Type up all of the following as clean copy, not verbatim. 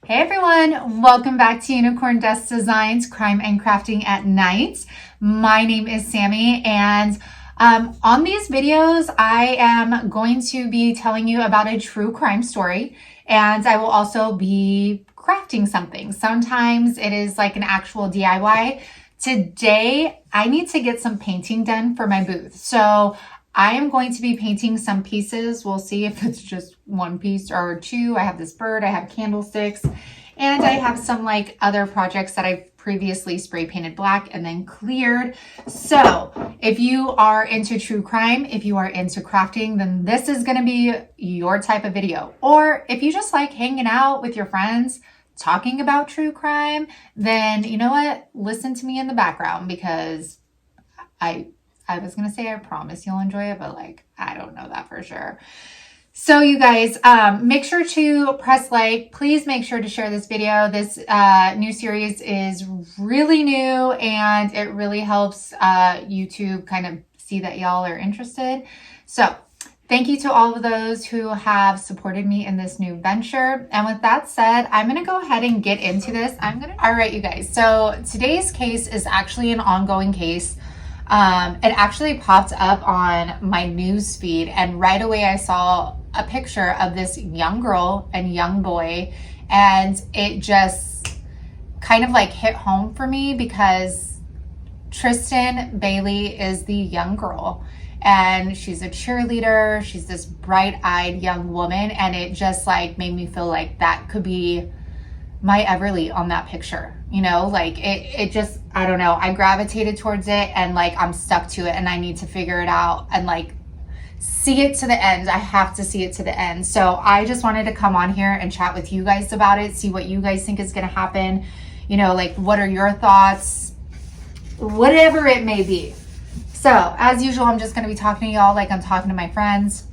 Hey everyone, welcome back to Unicorn Dust Designs, Crime and Crafting at Night. My name is Sammy, and on these videos, I am going to be telling you about a true crime story, and I will also be crafting something. Sometimes it is like an actual DIY. Today, I need to get some painting done for my booth. So I am going to be painting some pieces. We'll see if it's just one piece or two. I have this bird, I have candlesticks, and I have some like other projects that I've previously spray painted black and then cleared. So if you are into true crime, if you are into crafting, then this is going to be your type of video. Or if you just like hanging out with your friends, talking about true crime, then you know what? Listen to me in the background, because I was going to say, I promise you'll enjoy it, but like, I don't know that for sure. So you guys, make sure to press like. Please make sure to share this video. This new series is really new, and it really helps YouTube kind of see that y'all are interested. So thank you to all of those who have supported me in this new venture. And with that said, I'm going to go ahead and get into this. All right, you guys. So today's case is actually an ongoing case. It actually popped up on my news feed, and right away I saw a picture of this young girl and young boy, and it just kind of like hit home for me because Tristyn Bailey is the young girl, and she's a cheerleader. She's this bright-eyed young woman, and it just like made me feel like that could be my Everly on that picture. You know, like it just, I don't know, I gravitated towards it, and like I'm stuck to it, and I need to figure it out and like see it to the end. I have to see it to the end. So I just wanted to come on here and chat with you guys about it, see what you guys think is going to happen. You know, like what are your thoughts, whatever it may be. So as usual, I'm just going to be talking to y'all like I'm talking to my friends.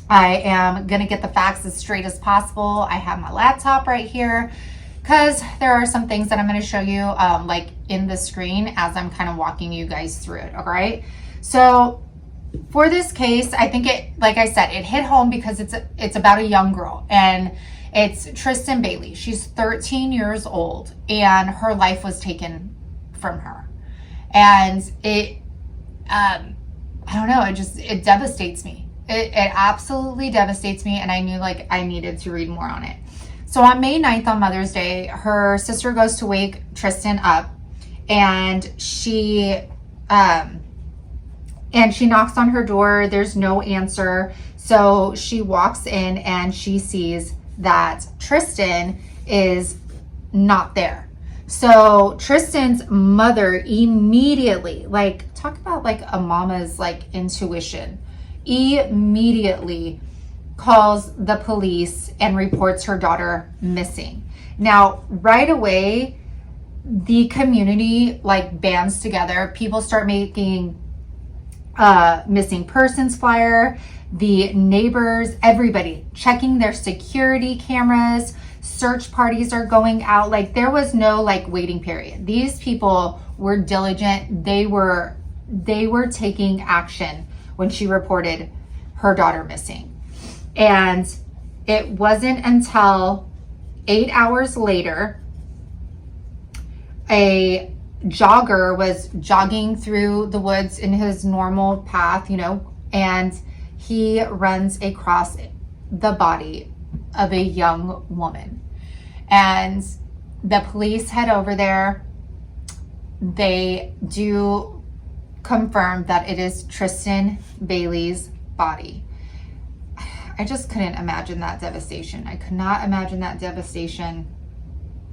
I am going to get the facts as straight as possible. I have my laptop right here, because there are some things that I'm going to show you like in the screen as I'm kind of walking you guys through it. All right. So for this case, I think it, like I said, it hit home because it's about a young girl, and it's Tristyn Bailey. She's 13 years old, and her life was taken from her. And it, I don't know, it devastates me. It absolutely devastates me. And I knew like I needed to read more on it. So on May 9th, on Mother's Day, her sister goes to wake Tristyn up, and she knocks on her door. There's no answer. So she walks in, and she sees that Tristyn is not there. So Tristyn's mother immediately, like, talk about like a mama's like intuition, immediately calls the police and reports her daughter missing. Now, right away, the community like bands together. People start making missing persons flyer. The neighbors, everybody checking their security cameras. Search parties are going out. Like there was no like waiting period. These people were diligent. They were taking action when she reported her daughter missing. And it wasn't until 8 hours later, a jogger was jogging through the woods in his normal path, you know, and he runs across the body of a young woman. And the police head over there. They do confirm that it is Tristyn Bailey's body. I just couldn't imagine that devastation. I could not imagine that devastation.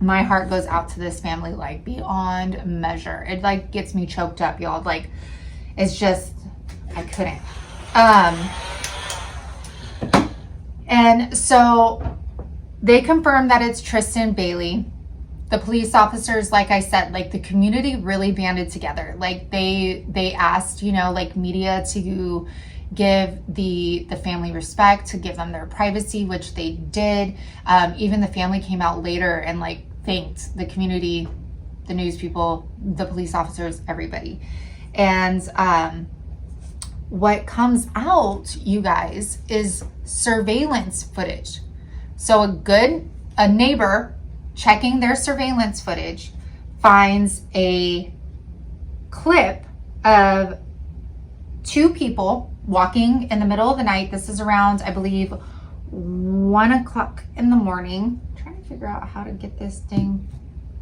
My heart goes out to this family like beyond measure. It like gets me choked up, y'all. Like it's just, I couldn't. And so they confirm that it's Tristyn Bailey. The police officers, like I said, like the community really banded together. Like they asked, you know, like media to give the family respect, to give them their privacy, which they did. Even the family came out later and like thanked the community, the news people, the police officers, everybody. And what comes out, you guys, is surveillance footage. So a neighbor checking their surveillance footage, finds a clip of two people walking in the middle of the night. This is around, I believe, 1 o'clock in the morning. I'm trying to figure out how to get this dang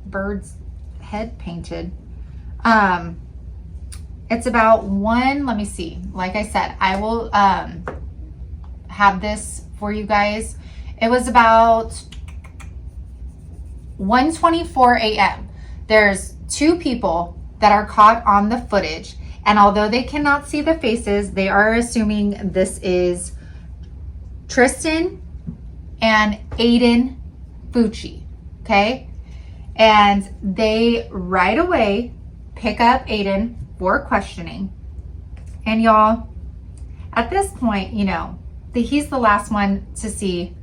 bird's head painted. It's about one, let me see. Like I said, I will have this for you guys. It was about 1:24 a.m. There's two people that are caught on the footage, and although they cannot see the faces, they are assuming this is Tristyn and Aiden Fucci, okay? And they right away pick up Aiden for questioning. And y'all, at this point, you know, he's the last one to see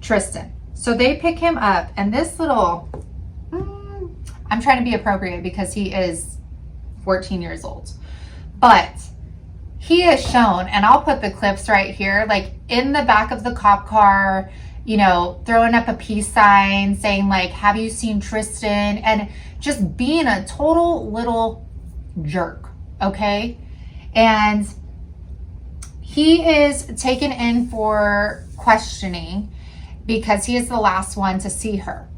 Tristyn. So they pick him up, and this little, I'm trying to be appropriate because he is 14 years old, but he is shown, and I'll put the clips right here, like in the back of the cop car, you know, throwing up a peace sign saying like, have you seen Tristyn? And just being a total little jerk, okay? And he is taken in for questioning because he is the last one to see her.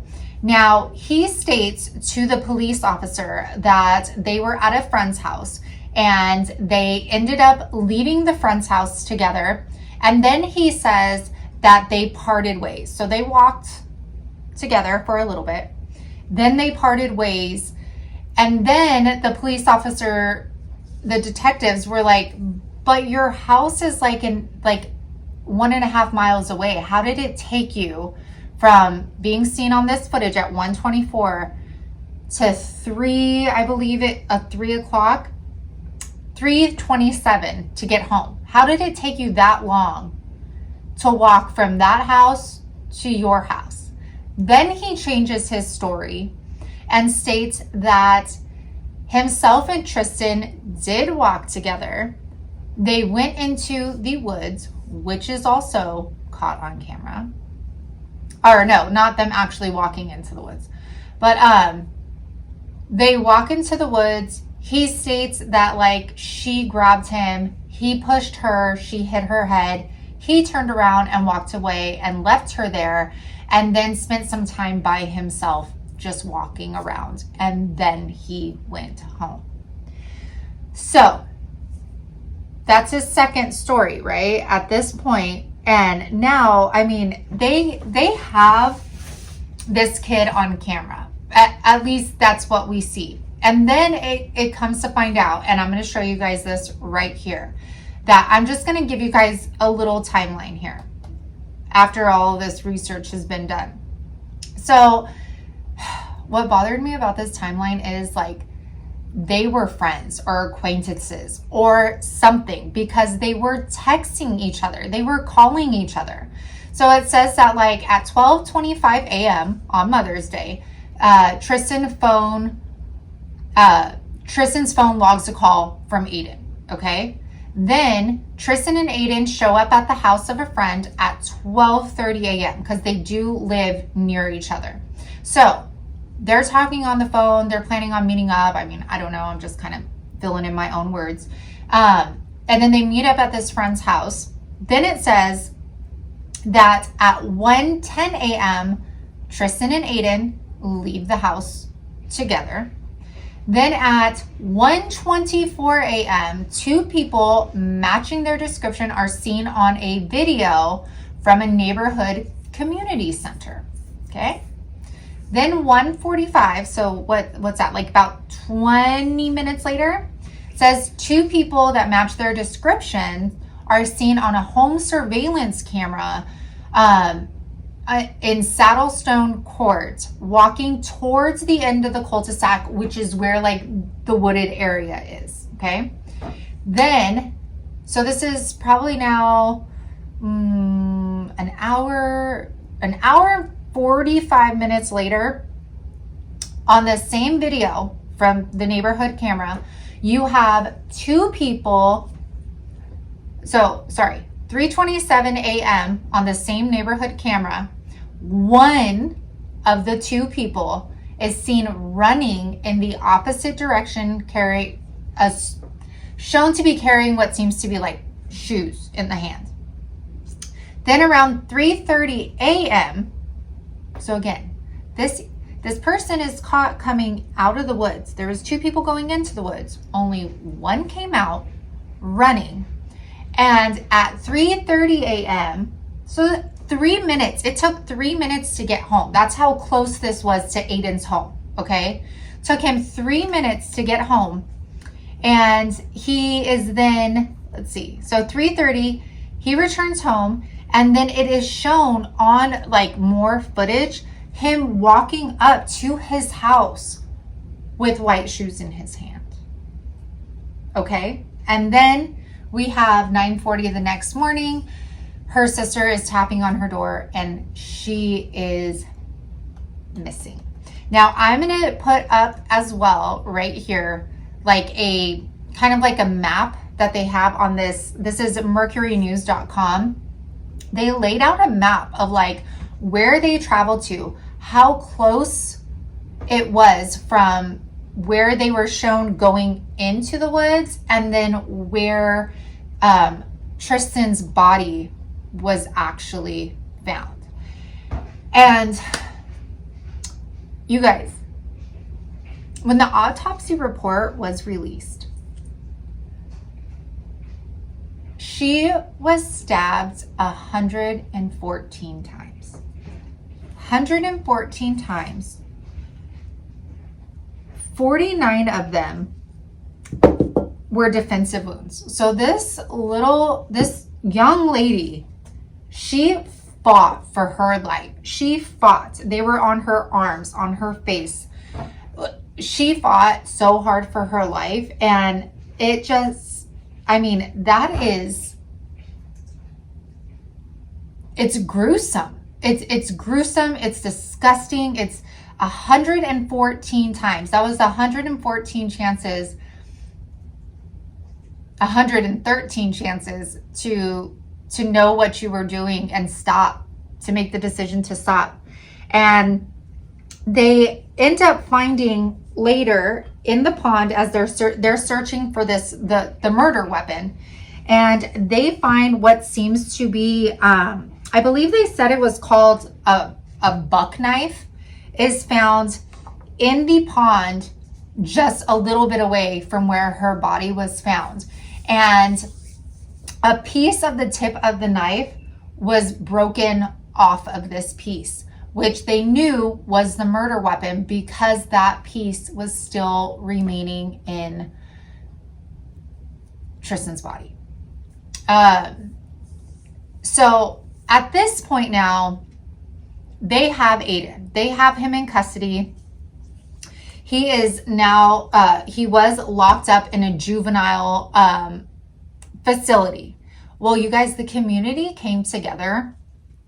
Now, he states to the police officer that they were at a friend's house and they ended up leaving the friend's house together. And then he says that they parted ways. So they walked together for a little bit. Then they parted ways. And then the police officer, the detectives were like, but your house is like 1.5 miles away. How did it take you from being seen on this footage at 1:24 to 3:27 to get home? How did it take you that long to walk from that house to your house? Then he changes his story and states that himself and Tristyn did walk together. They went into the woods, which is also caught on camera. Or no, not them actually walking into the woods. But they walk into the woods. He states that like she grabbed him, he pushed her, she hit her head. He turned around and walked away and left her there, and then spent some time by himself just walking around, and then he went home. So that's his second story, right? At this point. And now, I mean, they have this kid on camera. At least that's what we see. And then it comes to find out, and I'm going to show you guys this right here, that I'm just going to give you guys a little timeline here after all of this research has been done. So what bothered me about this timeline is like they were friends or acquaintances or something, because they were texting each other. They were calling each other. So it says that like at 12:25 a.m. on Mother's Day, Tristyn's phone logs a call from Aiden, okay? Then Tristyn and Aiden show up at the house of a friend at 12:30 a.m. because they do live near each other. So they're talking on the phone. They're planning on meeting up. I mean, I don't know. I'm just kind of filling in my own words. And then they meet up at this friend's house. Then it says that at 1:10 a.m., Tristyn and Aiden leave the house together. Then at 1:24 a.m., two people matching their description are seen on a video from a neighborhood community center, okay? Then 1:45, so what's that, like about 20 minutes later, it says two people that match their description are seen on a home surveillance camera in Saddlestone Court, walking towards the end of the cul-de-sac, which is where like the wooded area is, okay? Then, so this is probably now an hour and 45 minutes later. On the same video from the neighborhood camera, you have two people, 3:27 a.m. on the same neighborhood camera, one of the two people is seen running in the opposite direction, shown to be carrying what seems to be like shoes in the hand. Then around 3:30 a.m., so again, this person is caught coming out of the woods. There was two people going into the woods. Only one came out running. And at 3:30 a.m., so 3 minutes, it took 3 minutes to get home. That's how close this was to Aiden's home, okay? Took him 3 minutes to get home. And he is then, let's see, so 3:30, he returns home, and then it is shown on like more footage, him walking up to his house with white shoes in his hand. Okay? And then we have 9:40 the next morning. Her sister is tapping on her door and she is missing. Now I'm going to put up as well right here like a kind of like a map that they have on this. This is mercurynews.com. They laid out a map of like where they traveled to, how close it was from where they were shown going into the woods, and then where Tristyn's body was actually found. And you guys, when the autopsy report was released, she was stabbed 114 times. 114 times. 49 of them were defensive wounds. So this young lady, she fought for her life. She fought. They were on her arms, on her face. She fought so hard for her life, and it just, I mean, that is, it's gruesome. It's gruesome. It's disgusting. It's 114 times. That was 114 chances, 113 chances to know what you were doing and stop, to make the decision to stop. And they end up finding later in the pond, as they're searching for the murder weapon, and they find what seems to be, I believe they said it was called a buck knife, is found in the pond just a little bit away from where her body was found. And a piece of the tip of the knife was broken off of this piece, which they knew was the murder weapon because that piece was still remaining in Tristyn's body. So at this point now, they have Aiden. They have him in custody. He is now, he was locked up in a juvenile facility. Well, you guys, the community came together,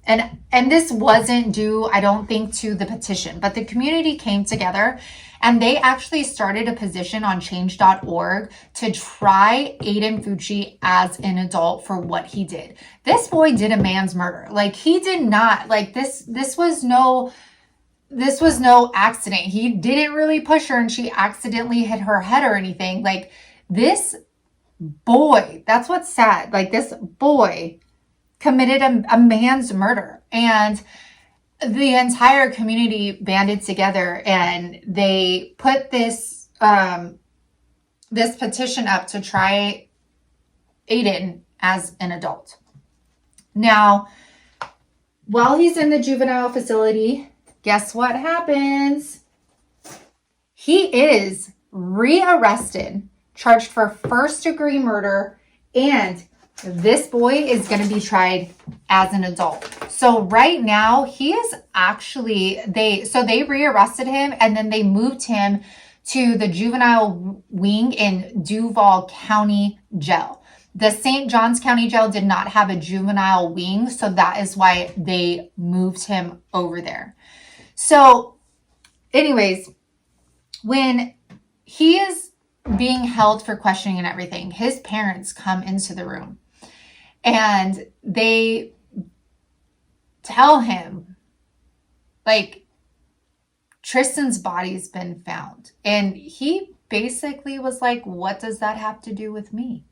and this wasn't due, I don't think, to the petition, but the community came together and they actually started a petition on change.org to try Aiden Fucci as an adult for what he did. This boy did a man's murder. Like, he did not, like, this was no accident. He didn't really push her and she accidentally hit her head or anything. Like, this boy, that's what's sad. Like, this boy committed a man's murder, and the entire community banded together and they put this this petition up to try Aiden as an adult. Now, while he's in the juvenile facility, guess what happens? He is rearrested, charged for first-degree murder, and this boy is going to be tried as an adult. So right now, he is actually, they rearrested him and then they moved him to the juvenile wing in Duval County Jail. The St. Johns County Jail did not have a juvenile wing, so that is why they moved him over there. So anyways, when he is being held for questioning and everything, his parents come into the room and they tell him like, Tristyn's body's been found. And he basically was like, what does that have to do with me?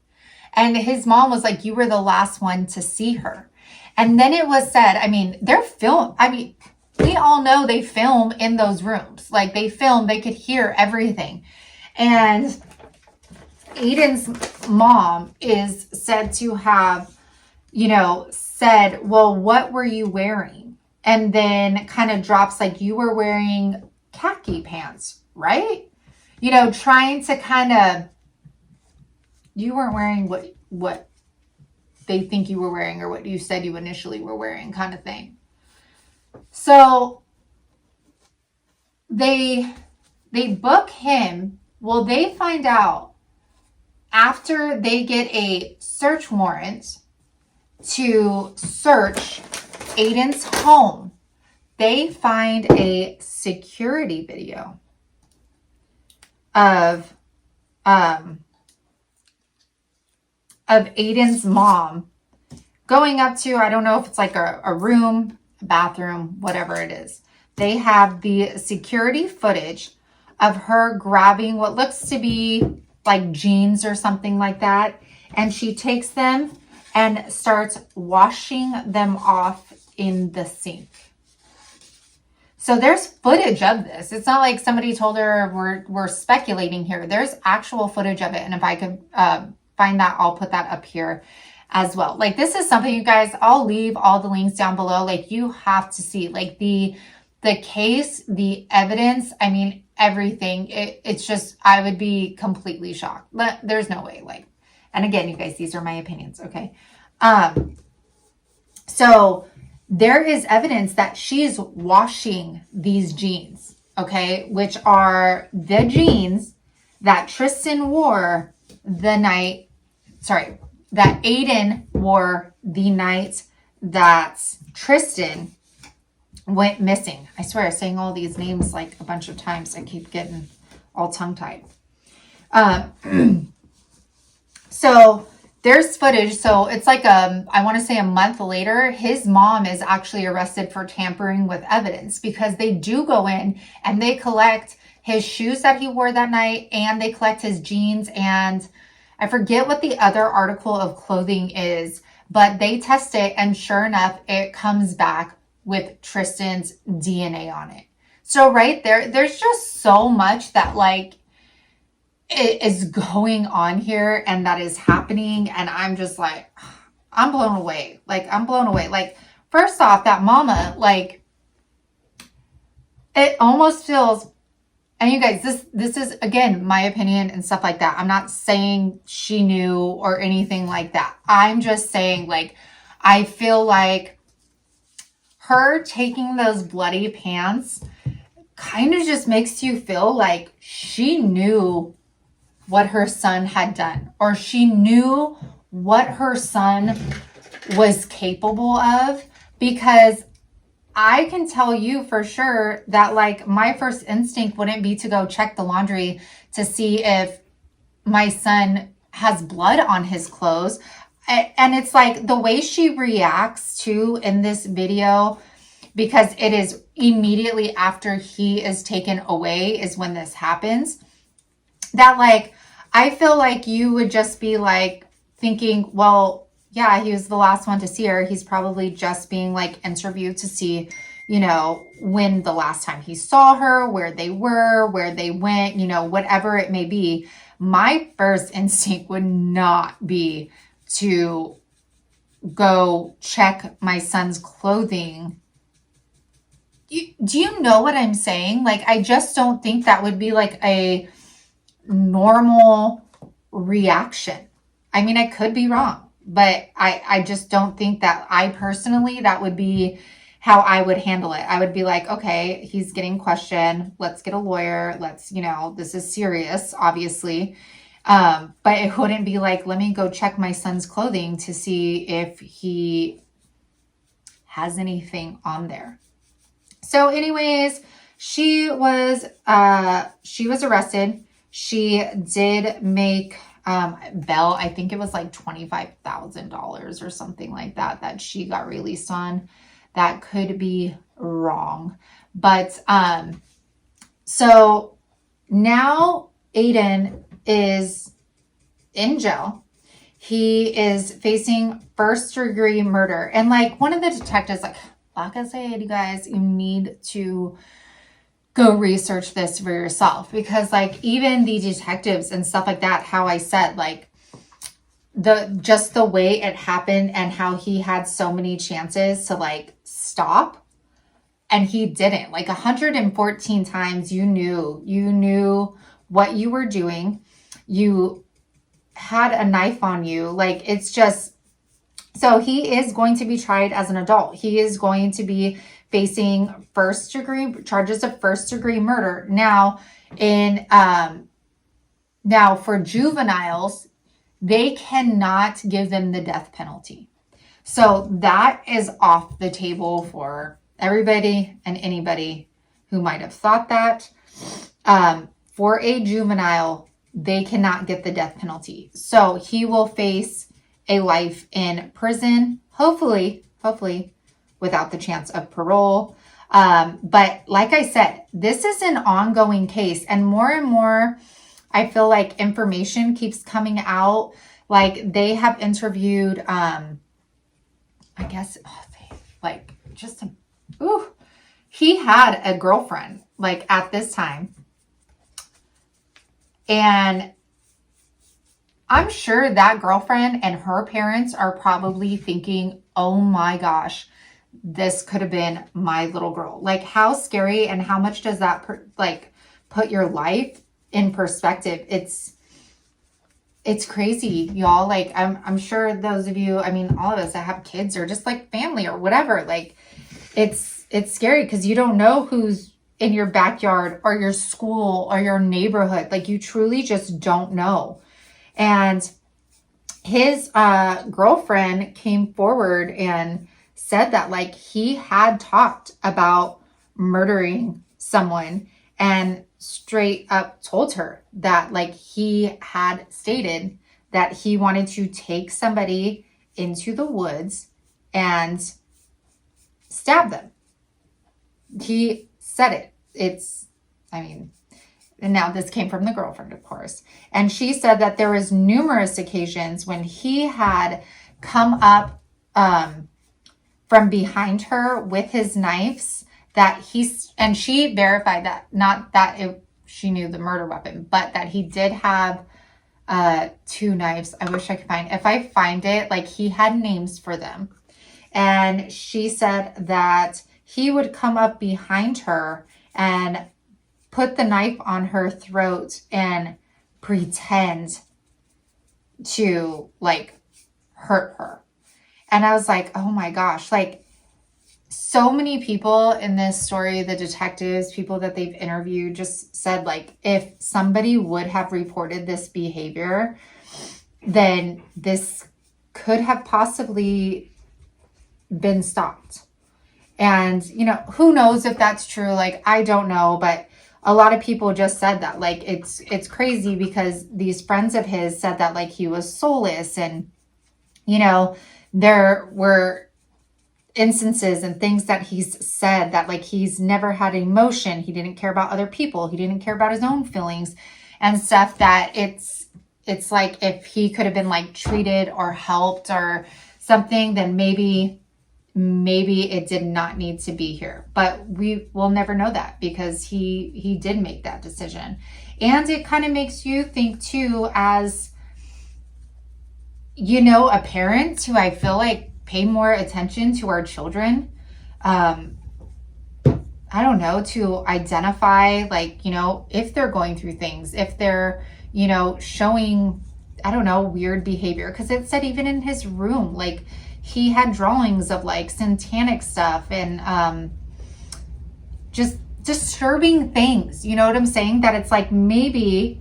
And his mom was like, you were the last one to see her. And then it was said, I mean, we all know they film in those rooms. Like, they film, they could hear everything. And Aiden's mom is said to have, said, well, what were you wearing? And then kind of drops like, you were wearing khaki pants, right? Trying to kind of, you weren't wearing what they think you were wearing or what you said you initially were wearing, kind of thing. So they book him. Well, they find out after they get a search warrant to search Aiden's home, they find a security video of Aiden's mom going up to, I don't know if it's like a room, a bathroom, whatever it is. They have the security footage of her grabbing what looks to be like jeans or something like that. And she takes them and starts washing them off in the sink. So there's footage of this. It's not like somebody told her we're speculating here. There's actual footage of it. And if I could find that, I'll put that up here as well. Like, this is something, you guys, I'll leave all the links down below. Like, you have to see, like, the case, the evidence, I mean, everything. It's just, I would be completely shocked. But there's no way, like, and again, you guys, these are my opinions, okay? So there is evidence that she's washing these jeans, okay? Which are the jeans that Tristyn wore that Aiden wore the night that Tristyn went missing. I swear, saying all these names like a bunch of times, I keep getting all tongue-tied. So there's footage. So it's like I want to say a month later, his mom is actually arrested for tampering with evidence, because they do go in and they collect his shoes that he wore that night, and they collect his jeans, and I forget what the other article of clothing is, but they test it, and sure enough, it comes back with Tristyn's DNA on it. So right there's just so much that, like, it is going on here and that is happening. And I'm just like, I'm blown away. Like, I'm blown away. Like, first off, that mama, like, it almost feels, and you guys, this is, again, my opinion and stuff like that. I'm not saying she knew or anything like that. I'm just saying, like, I feel like her taking those bloody pants kind of just makes you feel like she knew what her son had done, or she knew what her son was capable of, because I can tell you for sure that, like, my first instinct wouldn't be to go check the laundry to see if my son has blood on his clothes. And it's like the way she reacts to in this video, because it is immediately after he is taken away is when this happens, that, like, I feel like you would just be like thinking, well, yeah, he was the last one to see her. He's probably just being like interviewed to see, when the last time he saw her, where they were, where they went, whatever it may be. My first instinct would not be to go check my son's clothing. Do you know what I'm saying? Like, I just don't think that would be like a normal reaction. I mean, I could be wrong, but I just don't think that that would be how I would handle it. I would be like, okay, he's getting questioned. Let's get a lawyer. Let's, this is serious, obviously. But it wouldn't be like, let me go check my son's clothing to see if he has anything on there. So anyways, she was arrested. She did make bail. I think it was like $25,000 or something like that she got released on. That could be wrong. But so now Aiden is in jail. He is facing first-degree murder. And like one of the detectives, like I said, you guys, you need to go research this for yourself, because like even the detectives and stuff like that, how I said, like just the way it happened and how he had so many chances to like stop and he didn't. Like 114 times you knew what you were doing. You had a knife on you. Like it's just, so he is going to be tried as an adult. He is going to be facing charges of first degree murder. Now now for juveniles, they cannot give them the death penalty. So that is off the table for everybody and anybody who might have thought that. For a juvenile, they cannot get the death penalty. So he will face a life in prison, hopefully without the chance of parole. But like I said, this is an ongoing case, and more I feel like information keeps coming out. Like they have interviewed, he had a girlfriend like at this time. And I'm sure that girlfriend and her parents are probably thinking, oh my gosh, this could have been my little girl. Like how scary, and how much does that put your life in perspective? It's crazy, y'all. Like I'm sure those of you, I mean, all of us that have kids or just like family or whatever, like it's scary because you don't know who's in your backyard or your school or your neighborhood. Like you truly just don't know. And his girlfriend came forward and said that like he had talked about murdering someone, and straight up told her that like he had stated that he wanted to take somebody into the woods and stab them. He said it. And now this came from the girlfriend, of course. And she said that there was numerous occasions when he had come up from behind her with his knives, and she verified that, not that she knew the murder weapon, but that he did have 2 knives. I wish I could if I find it, like he had names for them. And she said that he would come up behind her and put the knife on her throat and pretend to like hurt her. And I was like, oh my gosh, like so many people in this story, the detectives, people that they've interviewed, just said like, if somebody would have reported this behavior, then this could have possibly been stopped. And, who knows if that's true? Like, I don't know, but a lot of people just said that, like, it's crazy because these friends of his said that, like, he was soulless, and, there were instances and things that he's said that, like, he's never had emotion. He didn't care about other people. He didn't care about his own feelings and stuff, that it's like if he could have been, like, treated or helped or something, then maybe it did not need to be here. But we will never know that because he did make that decision. And it kind of makes you think too, as a parent who I feel like pay more attention to our children. I don't know, to identify, like, if they're going through things, if they're, showing, I don't know, weird behavior. Because it said even in his room, like, he had drawings of like satanic stuff and just disturbing things. You know what I'm saying? That it's like maybe,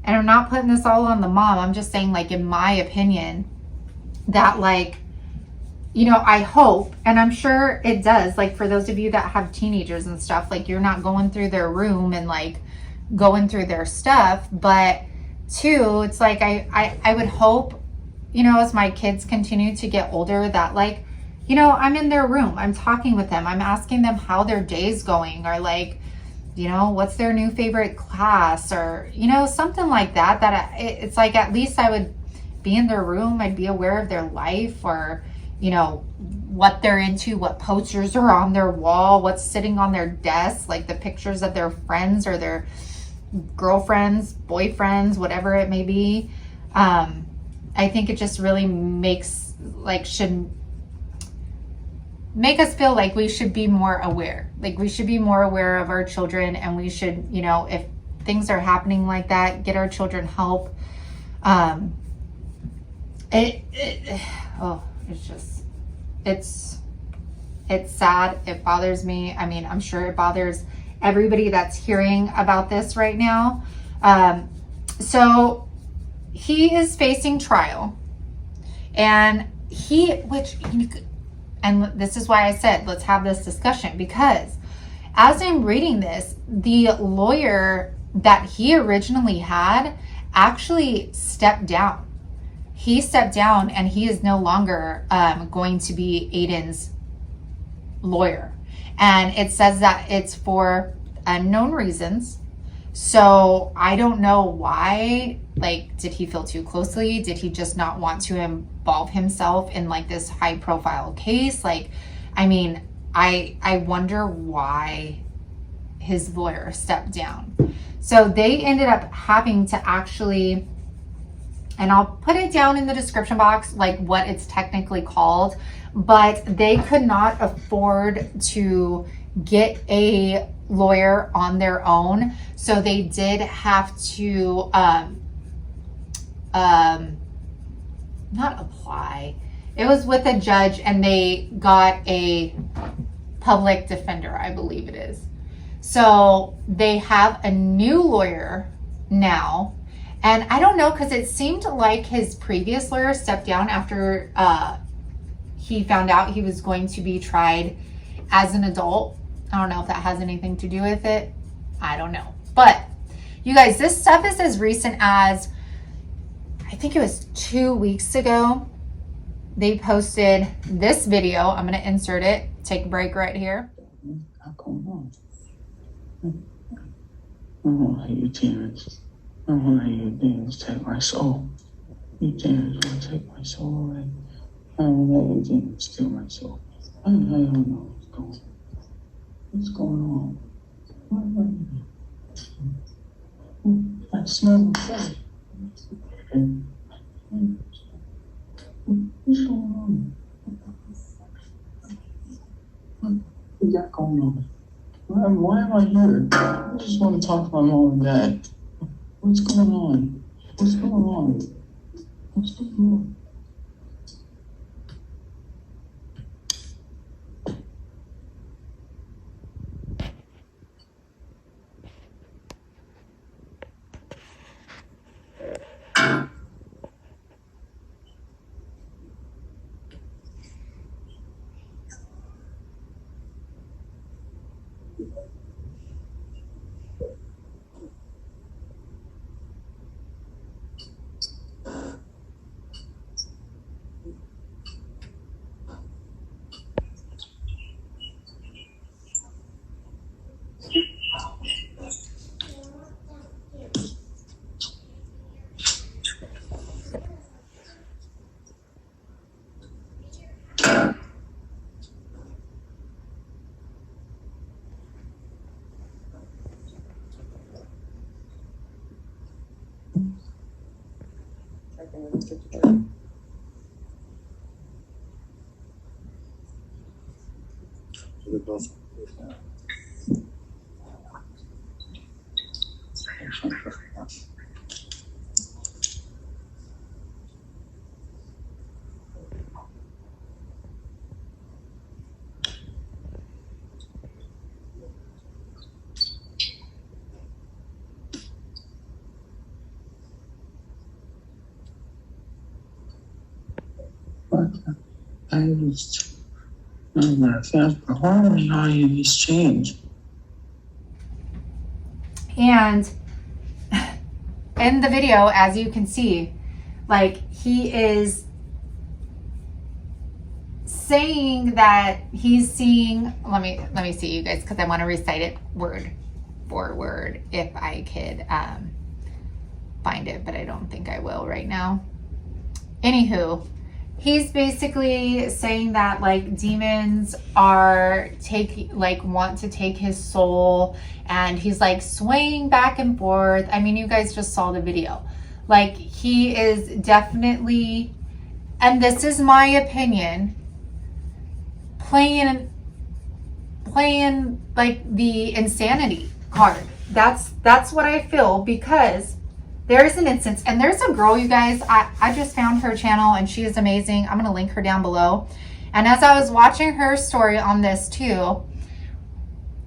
and I'm not putting this all on the mom, I'm just saying, like, in my opinion, that, like, I hope, and I'm sure it does, like, for those of you that have teenagers and stuff, like, you're not going through their room and like going through their stuff. But two, it's like I would hope, as my kids continue to get older, that, like, you know, I'm in their room, I'm talking with them, I'm asking them how their day's going, or like, you know, what's their new favorite class, or, you know, something like that, it's like, at least I would be in their room, I'd be aware of their life, or, you know, what they're into, what posters are on their wall, what's sitting on their desk, like the pictures of their friends or their girlfriends, boyfriends, whatever it may be. I think it just really makes, like, should make us feel like we should be more aware. Like, we should be more aware of our children, and we should, you know, if things are happening like that, get our children help. It's just, it's sad. It bothers me. I mean, I'm sure it bothers everybody that's hearing about this right now. So he is facing trial, and and this is why I said, let's have this discussion, because as I'm reading this, the lawyer that he originally had actually stepped down. He stepped down, and he is no longer going to be Aiden's lawyer. And it says that it's for unknown reasons. So I don't know why. Like, did he feel too closely? Did he just not want to involve himself in like this high profile case? Like, I mean, I wonder why his lawyer stepped down. So they ended up having to actually, and I'll put it down in the description box, like what it's technically called, but they could not afford to get a lawyer on their own. So they did have to, not apply. It was with a judge, and they got a public defender, I believe it is. So they have a new lawyer now. And I don't know, because it seemed like his previous lawyer stepped down after he found out he was going to be tried as an adult. I don't know if that has anything to do with it. I don't know. But you guys, this stuff is as recent as, I think it was 2 weeks ago. They posted this video. I'm going to insert it. Take a break right here. What's going on? I don't want to you demons. I don't want you demons take my soul. You demons want to take my soul away. I don't let you demons steal my soul. I don't know what's going on. What's going on? I smell blood. What's going on? What you got going on? Why am I here? I just want to talk to my mom and dad. What's going on? What's going on? What's going on? Matter of fact, why are we all in this change? And in the video, as you can see, like, he is saying that he's seeing, let me see you guys, because I want to recite it word for word if I could find it, but I don't think I will right now. Anywho, he's basically saying that like demons are want to take his soul, and he's like swaying back and forth. I mean, you guys just saw the video. Like, he is definitely, and this is my opinion, playing like the insanity card. That's what I feel, because there's an instance, and there's a girl, you guys, I just found her channel and she is amazing. I'm gonna link her down below. And as I was watching her story on this too,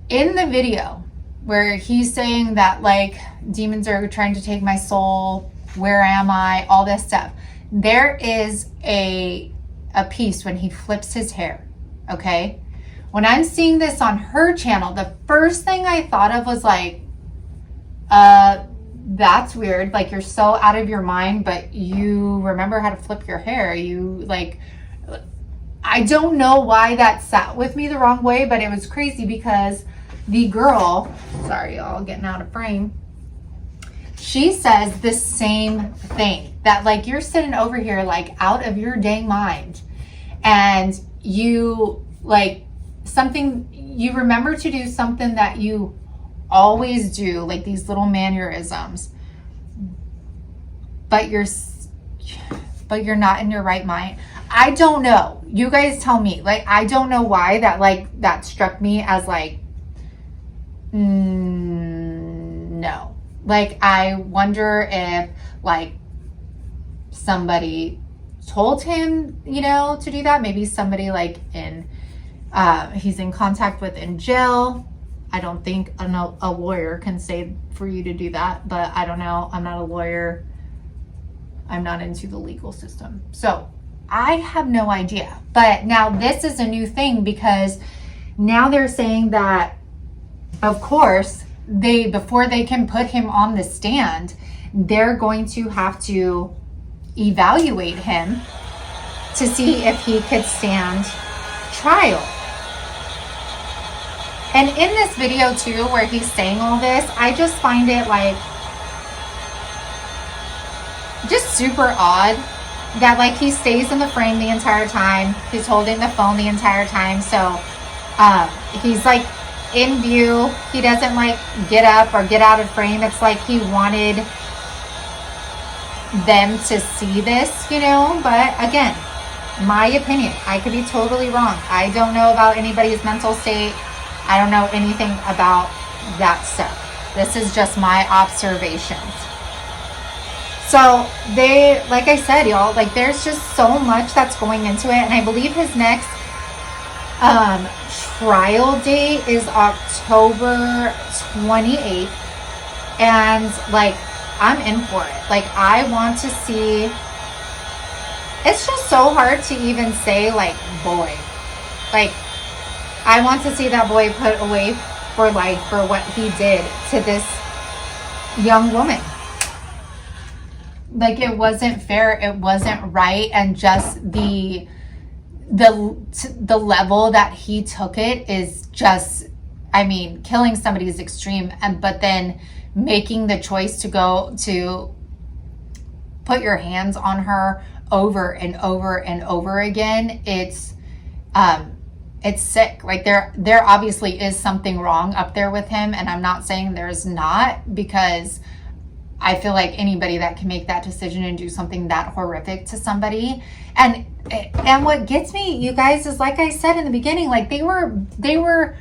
in the video where he's saying that like demons are trying to take my soul, where am I, all this stuff, there is a piece when he flips his hair. Okay, when I'm seeing this on her channel, the first thing I thought of was like, that's weird. Like, you're so out of your mind, but you remember how to flip your hair. You like, I don't know why that sat with me the wrong way, but it was crazy because the girl, sorry y'all, getting out of frame, she says the same thing, that like you're sitting over here like out of your dang mind, and you like something, you remember to do something that you always do, like these little mannerisms, but you're not in your right mind. I don't know, you guys tell me. Like, I don't know why that struck me as like, no. Like, I wonder if like somebody told him, you know, to do that. Maybe somebody like in he's in contact with in jail. I don't think a lawyer can say for you to do that, but I don't know. I'm not a lawyer. I'm not into the legal system. So I have no idea. But now this is a new thing, because now they're saying that, of course, before they can put him on the stand, they're going to have to evaluate him to see if he could stand trial. And in this video too, where he's saying all this, I just find it like just super odd that like he stays in the frame the entire time. He's holding the phone the entire time. So he's like in view. He doesn't like get up or get out of frame. It's like he wanted them to see this, you know. But again, my opinion, I could be totally wrong. I don't know about anybody's mental state. I don't know anything about that stuff. This is just my observations. So they, like I said, y'all, like there's just so much that's going into it. And I believe his next trial date is October 28th. And like, I'm in for it. Like, I want to see, it's just so hard to even say like boy. Like, I want to see that boy put away for life for what he did to this young woman. Like, it wasn't fair, it wasn't right, and just the level that he took it is just, I mean, killing somebody is extreme, but then making the choice to go to put your hands on her over and over and over again, it's sick. Like, there obviously is something wrong up there with him, and I'm not saying there's not, because I feel like anybody that can make that decision and do something that horrific to somebody. And what gets me, you guys, is like I said in the beginning, like they were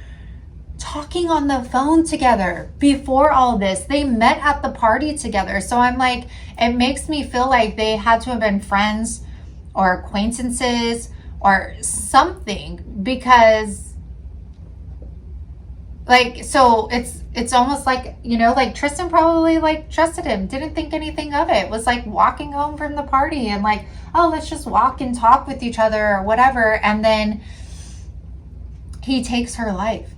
talking on the phone together before all this. They met at the party together. So I'm like, it makes me feel like they had to have been friends or acquaintances or something, because like, so it's almost like, you know, like Tristyn probably like trusted him, didn't think anything of it, was like walking home from the party and like, oh, let's just walk and talk with each other or whatever. And then he takes her life.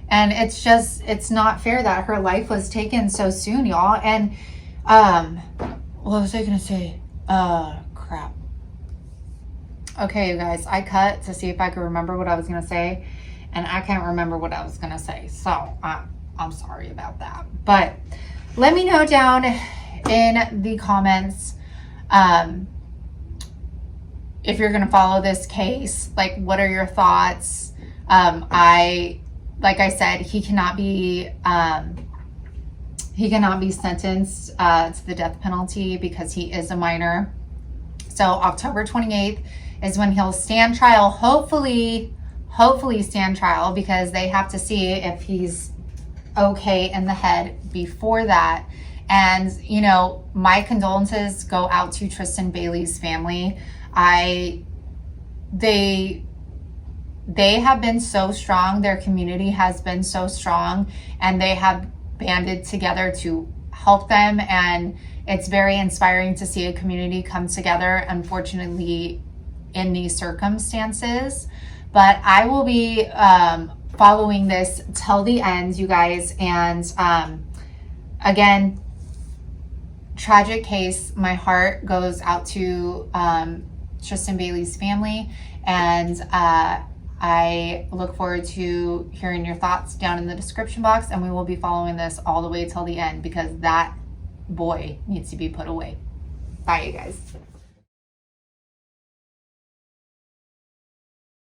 And it's just, it's not fair that her life was taken so soon, y'all. And what was I gonna say? Crap. Okay, you guys, I cut to see if I could remember what I was going to say, and I can't remember what I was going to say. So I'm sorry about that. But let me know down in the comments if you're going to follow this case. Like, what are your thoughts? Like I said, he cannot be sentenced to the death penalty because he is a minor. So October 28th is when he'll stand trial. Hopefully stand trial, because they have to see if he's okay in the head before that. And, you know, my condolences go out to Tristyn Bailey's family. They have been so strong. Their community has been so strong, and they have banded together to help them. And it's very inspiring to see a community come together, unfortunately, in these circumstances. But I will be following this till the end, you guys. And again, tragic case. My heart goes out to Tristyn Bailey's family, and I look forward to hearing your thoughts down in the description box, and we will be following this all the way till the end, because that boy needs to be put away. Bye, you guys.